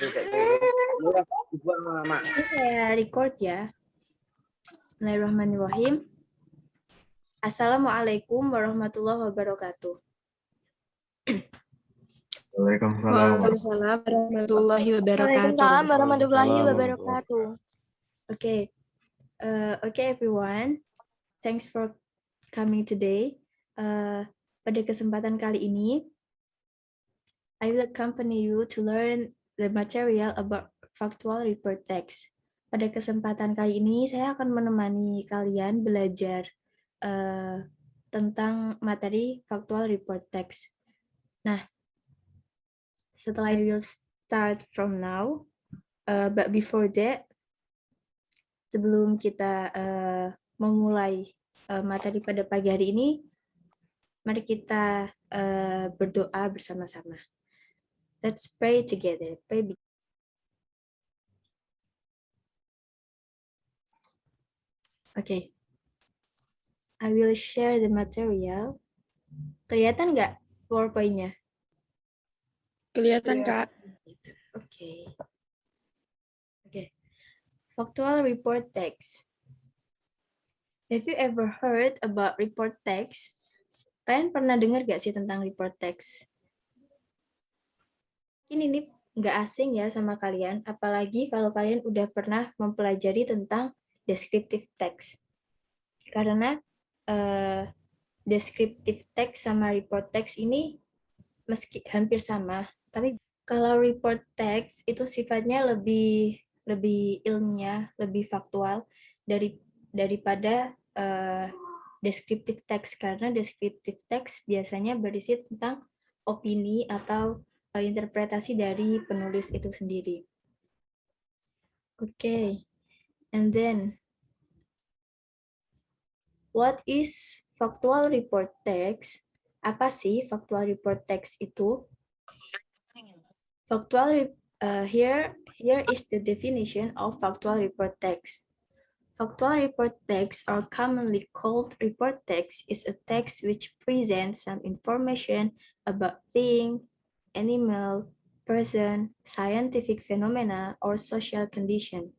Ini saya record ya. Bismillahirrahmanirrahim. Assalamualaikum warahmatullahi wabarakatuh. Waalaikumsalam warahmatullahi wabarakatuh. Waalaikumsalam warahmatullahi wabarakatuh. Okay, everyone. Thanks for coming today. Pada kesempatan kali ini, I will accompany you to learn the material about factual report text. Pada kesempatan kali ini, saya akan menemani kalian belajar tentang materi factual report text. Nah, setelah I will start from now, but before that, sebelum kita memulai materi pada pagi hari ini, mari kita berdoa bersama-sama. Let's pray together. Okay. I will share the material. Kelihatan nggak PowerPoint-nya? Kelihatan, Kak. Okay. Factual report text. Have you ever heard about report text? Kalian pernah dengar nggak sih tentang report text? Ini nggak asing ya sama kalian, apalagi kalau kalian udah pernah mempelajari tentang descriptive text. Karena descriptive text sama report text ini meski hampir sama, tapi kalau report text itu sifatnya lebih ilmiah, lebih faktual daripada descriptive text, karena descriptive text biasanya berisi tentang opini atau interpretasi dari penulis itu sendiri. Okay, and then what is factual report text? Apa sih factual report text itu? Here is the definition of factual report text. Factual report text, or commonly called report text, is a text which presents some information about thing, animal, person, scientific phenomena, or social condition.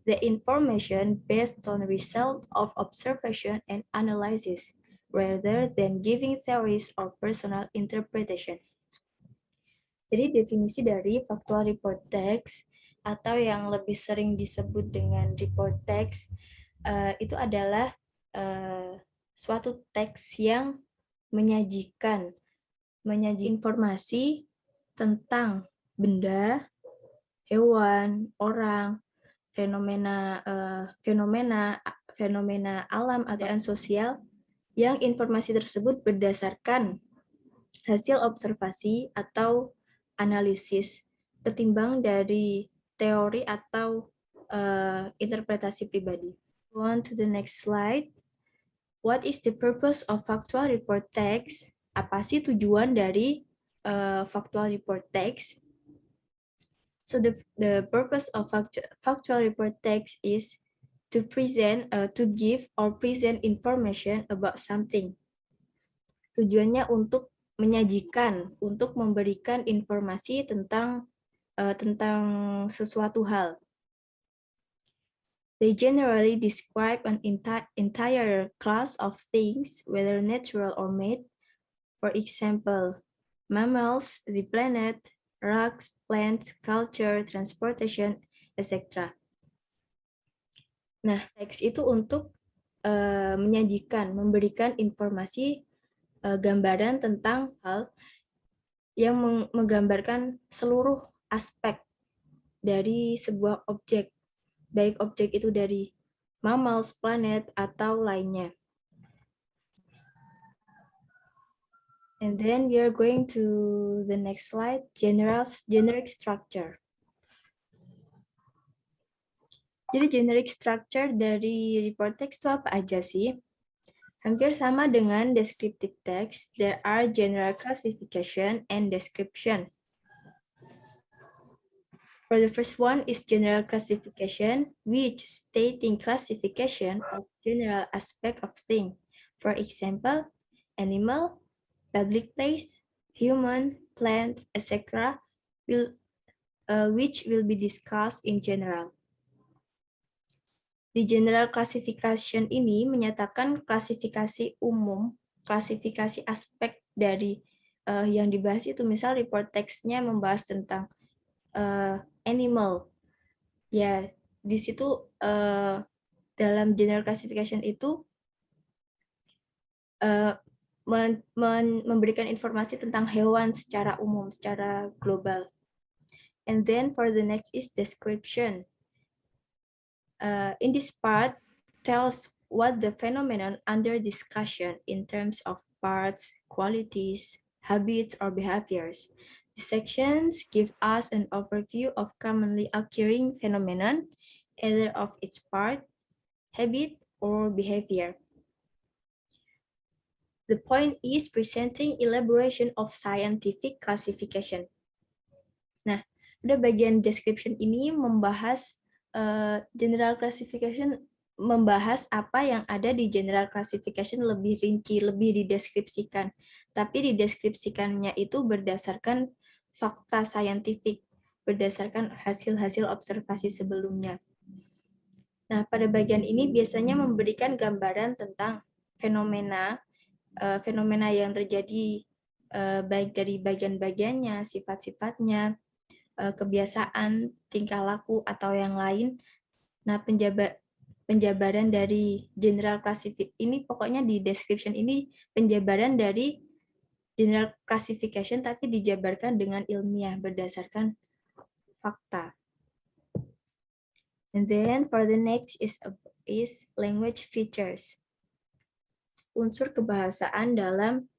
The information based on result of observation and analysis, rather than giving theories or personal interpretation. Jadi definisi dari factual report text, atau yang lebih sering disebut dengan report text, itu adalah suatu teks yang menyajikan informasi tentang benda, hewan, orang, fenomena alam atau sosial, yang informasi tersebut berdasarkan hasil observasi atau analisis ketimbang dari teori atau interpretasi pribadi. Go on to the next slide. What is the purpose of factual report text? Apa sih tujuan dari factual report text? So the purpose of factual report text is to give or present information about something. Tujuannya untuk menyajikan, untuk memberikan informasi tentang sesuatu hal. They generally describe an entire class of things, whether natural or made. For example, mammals, the planet, rocks, plants, culture, transportation, etc. Nah, teks itu untuk menyajikan, memberikan informasi gambaran tentang hal yang menggambarkan seluruh aspek dari sebuah objek, baik objek itu dari mammals, planet, atau lainnya. And then we are going to the next slide, generic structure. Jadi generic structure dari report text itu apa aja sih? Hampir sama dengan descriptive text, there are general classification and description. For the first one is general classification, which stating classification of general aspect of thing. For example, animal, public place, human, plant, etc. will which will be discussed in general. Di general classification ini menyatakan klasifikasi umum, klasifikasi aspek dari yang dibahas itu, misal report text-nya membahas tentang animal. Ya, di situ dalam general classification itu memberikan informasi tentang hewan secara umum, secara global. And then for the next is description. In this part, tells what the phenomenon under discussion in terms of parts, qualities, habits, or behaviors. The sections give us an overview of commonly occurring phenomenon, either of its part, habit, or behavior. The point is presenting elaboration of scientific classification. Nah, pada bagian description ini membahas general classification, membahas apa yang ada di general classification lebih rinci, lebih dideskripsikan. Tapi dideskripsikannya itu berdasarkan fakta saintifik, berdasarkan hasil-hasil observasi sebelumnya. Nah, pada bagian ini biasanya memberikan gambaran tentang fenomena yang terjadi baik dari bagian-bagiannya, sifat-sifatnya, kebiasaan, tingkah laku, atau yang lain. Nah, penjabaran dari general classification ini, pokoknya di description ini penjabaran dari general classification tapi dijabarkan dengan ilmiah berdasarkan fakta. And then for the next is language features. Unsur kebahasaan dalam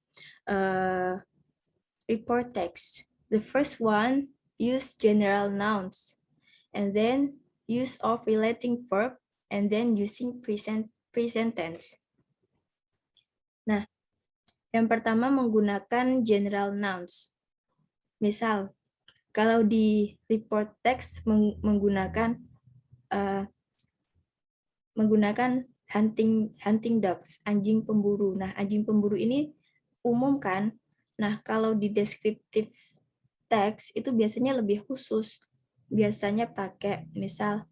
report text. The first one, use general nouns, and then use of relating verb, and then using present tense. Nah, yang pertama menggunakan general nouns. Misal, kalau di report text menggunakan hunting dogs, anjing pemburu. Nah, anjing pemburu ini umum kan? Nah, kalau di descriptive text itu biasanya lebih khusus. Biasanya pakai misal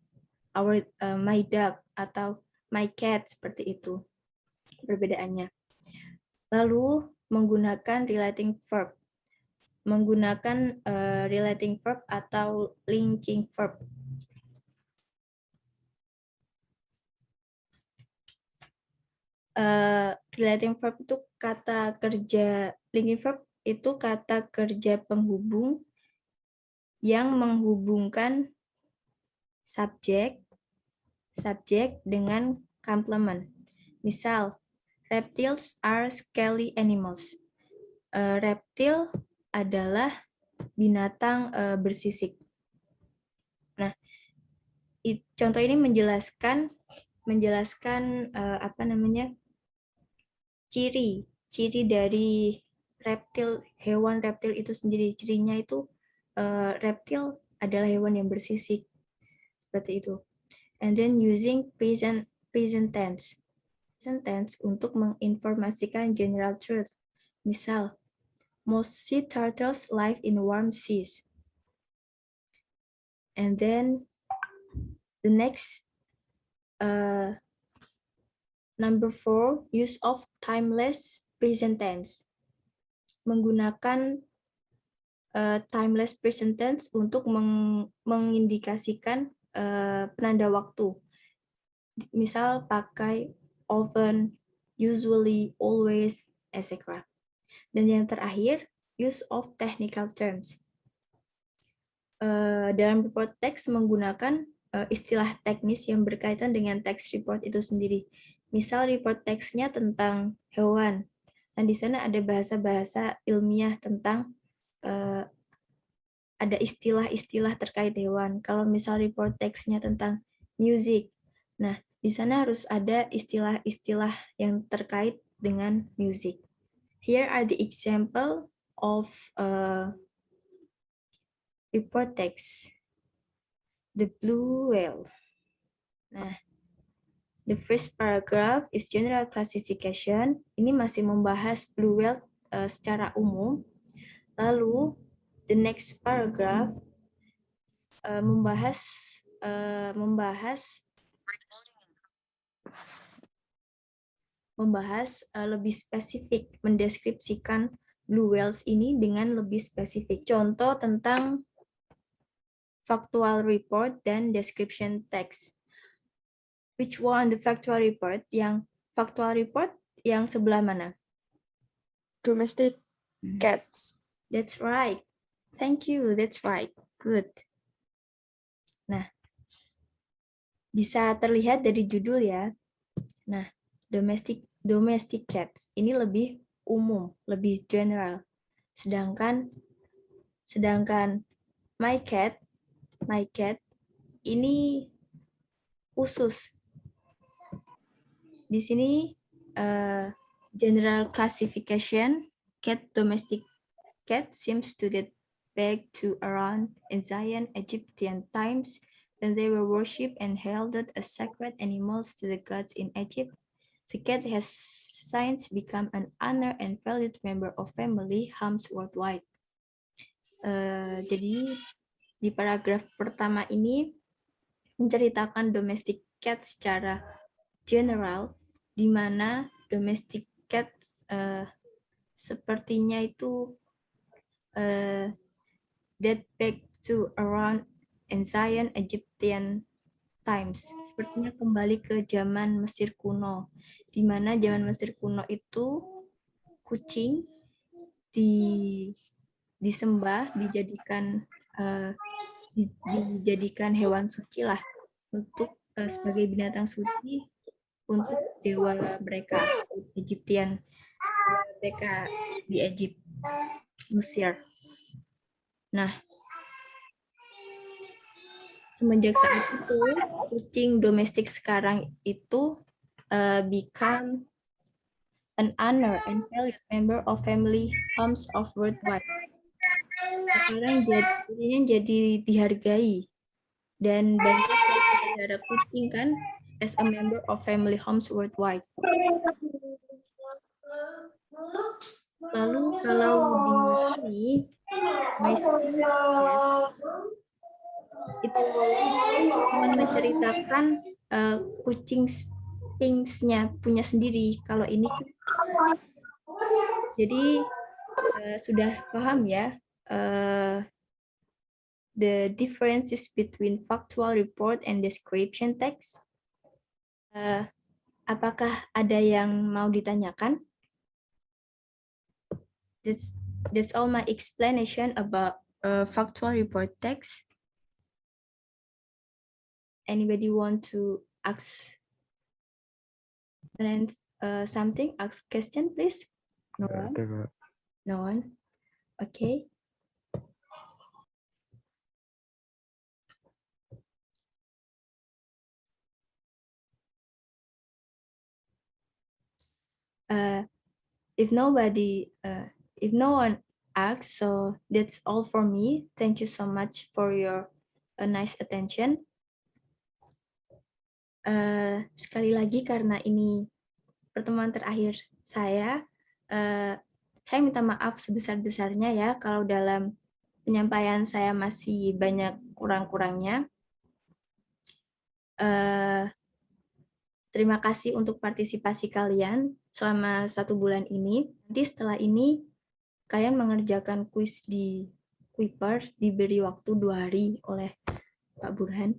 my dog atau my cat, seperti itu perbedaannya. Lalu menggunakan relating verb. Menggunakan relating verb atau linking verb. Relating verb itu kata kerja, linking verb itu kata kerja penghubung yang menghubungkan subjek dengan complement. Misal, reptiles are scaly animals. Reptil adalah binatang bersisik. Nah, contoh ini menjelaskan ciri dari hewan reptil itu sendiri. Cirinya itu reptil adalah hewan yang bersisik, seperti itu. And then using present tense untuk menginformasikan general truth. Misal, most sea turtles live in warm seas. And then the next number 4, use of timeless present tense. Menggunakan timeless present tense untuk mengindikasikan penanda waktu. Misal pakai often, usually, always, etc. Dan yang terakhir, use of technical terms. Dalam report text menggunakan istilah teknis yang berkaitan dengan text report itu sendiri. Misal report text-nya tentang hewan, dan di sana ada bahasa-bahasa ilmiah tentang ada istilah-istilah terkait hewan. Kalau misal report text-nya tentang music, nah di sana harus ada istilah-istilah yang terkait dengan music. Here are the example of report text. The blue whale. Nah, the first paragraph is general classification. Ini masih membahas blue whale secara umum. Lalu, the next paragraph membahas lebih spesifik, mendeskripsikan blue whales ini dengan lebih spesifik. Contoh tentang factual report dan description text. Which one the factual report? Yang factual report yang sebelah mana? Domestic cats. That's right. Thank you. That's right. Good. Nah, bisa terlihat dari judul ya. Nah, domestic cats ini lebih umum, lebih general. Sedangkan my cat ini khusus. Di sini general classification domestic cat seems to date back to around ancient Egyptian times when they were worshipped and heralded as sacred animals to the gods in Egypt. The cat has since become an honored and valued member of family homes worldwide. Jadi di paragraf pertama ini menceritakan domestic cat secara general, di mana domestic cat sepertinya itu date back to around ancient Egyptian times. Sepertinya kembali ke zaman Mesir kuno, di mana zaman Mesir kuno itu kucing disembah, dijadikan hewan suci lah, untuk sebagai binatang suci untuk dewa mereka Egyptian, mereka di Egypt, Mesir. Nah, semenjak saat itu kucing domestik sekarang itu become an honor and valued member of family homes of worldwide. Sekarang jadinya jadi dihargai dan banyak yang memelihara kucing kan as a member of family homes worldwide. Lalu kalau di sini my spirit itu menceritakan kucing Sphinx-nya punya sendiri. Kalau ini jadi sudah paham ya the differences between factual report and description text. Apakah ada yang mau ditanyakan? That's all my explanation about factual report text. Anybody want to ask something? Ask question, please. No one. No one. Okay. If no one asks, so that's all for me. Thank you so much for your nice attention. Sekali lagi karena ini pertemuan terakhir saya minta maaf sebesar-besarnya ya kalau dalam penyampaian saya masih banyak kurang-kurangnya. Terima kasih untuk partisipasi kalian selama 1 bulan ini. Nanti setelah ini kalian mengerjakan kuis di Kuiper, diberi waktu 2 hari oleh Pak Burhan.